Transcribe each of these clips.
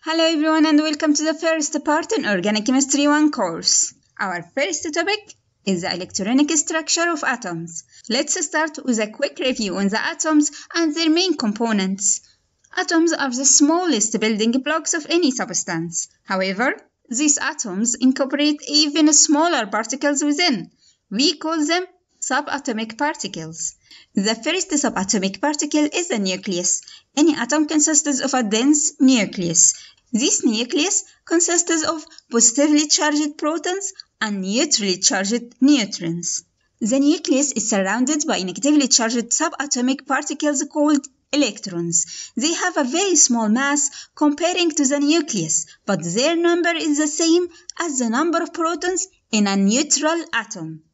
Hello everyone and welcome to the first part in Organic Chemistry 1 course. Our first topic is the electronic structure of atoms. Let's start with a quick review on the atoms and their main components. Atoms are the smallest building blocks of any substance. However, these atoms incorporate even smaller particles within. We call them subatomic particles. The first subatomic particle is the nucleus. Any atom consists of a dense nucleus. This nucleus consists of positively charged protons and neutrally charged neutrons. The nucleus is surrounded by negatively charged subatomic particles called electrons. They have a very small mass comparing to the nucleus, but their number is the same as the number of protons in a neutral atom.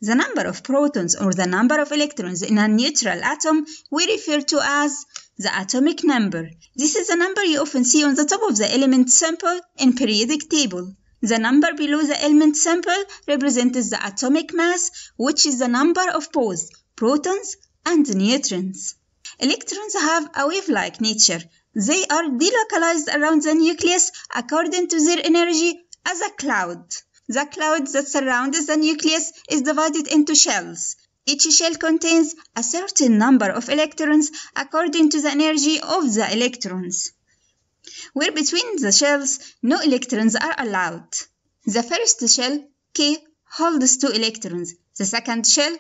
The number of protons or the number of electrons in a neutral atom we refer to as the atomic number. This is the number you often see on the top of the element symbol in periodic table. The number below the element symbol represents the atomic mass, which is the number of both protons and neutrons. Electrons have a wave-like nature. They are delocalized around the nucleus according to their energy as a cloud. The cloud that surrounds the nucleus is divided into shells. Each shell contains a certain number of electrons according to the energy of the electrons, where between the shells no electrons are allowed. The first shell, K, holds 2 electrons. The second shell,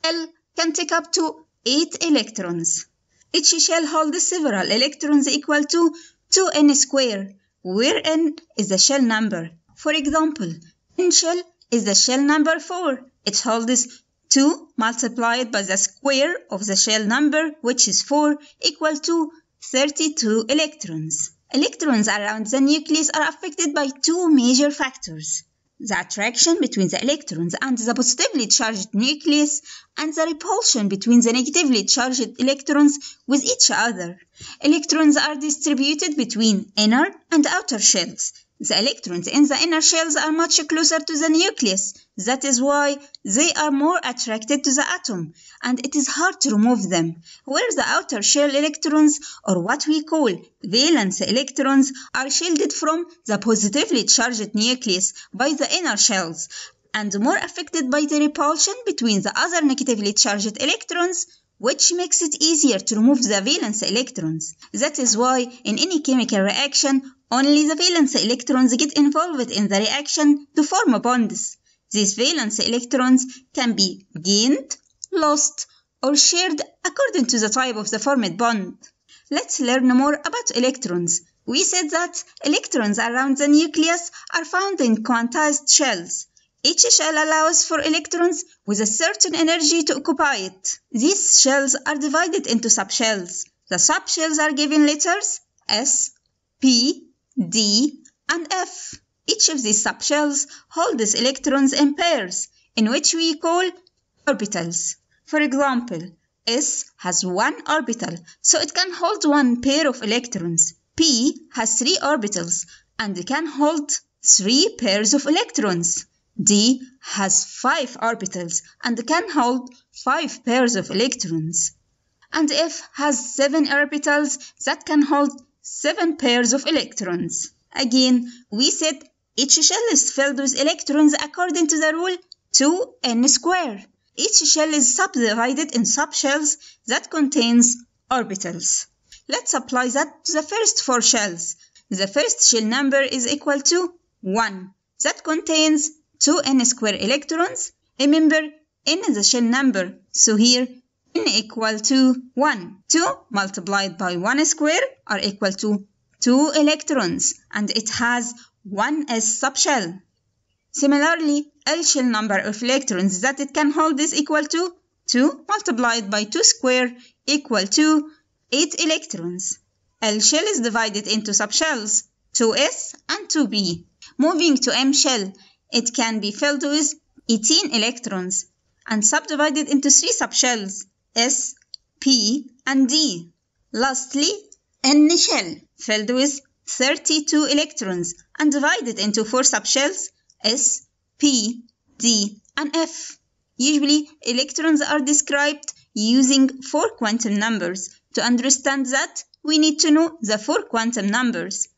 L, can take up to 8 electrons. Each shell holds several electrons equal to 2n squared, where n is the shell number. For example, n shell is the shell number 4. It holds 2 multiplied by the square of the shell number, which is 4, equal to 32 electrons. Electrons around the nucleus are affected by 2 major factors: the attraction between the electrons and the positively charged nucleus, and the repulsion between the negatively charged electrons with each other. Electrons are distributed between inner and outer shells. The electrons in the inner shells are much closer to the nucleus. That is why they are more attracted to the atom, and it is hard to remove them. Where the outer shell electrons, or what we call valence electrons, are shielded from the positively charged nucleus by the inner shells, and more affected by the repulsion between the other negatively charged electrons, which makes it easier to remove the valence electrons. That is why in any chemical reaction, only the valence electrons get involved in the reaction to form bonds. These valence electrons can be gained, lost, or shared according to the type of the formed bond. Let's learn more about electrons. We said that electrons around the nucleus are found in quantized shells. Each shell allows for electrons with a certain energy to occupy it. These shells are divided into subshells. The subshells are given letters S, P, D, and F. Each of these subshells holds electrons in pairs, in which we call orbitals. For example, S has 1 orbital, so it can hold 1 pair of electrons. P has 3 orbitals, and can hold 3 pairs of electrons. D has 5 orbitals, and can hold 5 pairs of electrons. And F has 7 orbitals that can hold 7 pairs of electrons. Again, we said each shell is filled with electrons according to the rule 2n squared. Each shell is subdivided in subshells that contains orbitals. Let's apply that to the first 4 shells. The first shell number is equal to 1. That contains 2n squared electrons. Remember, n is the shell number, so here n equal to 1. 2 multiplied by 1 squared are equal to 2 electrons, and it has 1 s subshell. Similarly, L shell number of electrons that it can hold is equal to 2 multiplied by 2 squared equal to 8 electrons. L shell is divided into subshells, 2s and 2p. Moving to M shell, it can be filled with 18 electrons and subdivided into 3 subshells, S, P, and D. Lastly, N shell, filled with 32 electrons and divided into 4 subshells, S, P, D, and F. Usually, electrons are described using 4 quantum numbers. To understand that, we need to know the 4 quantum numbers.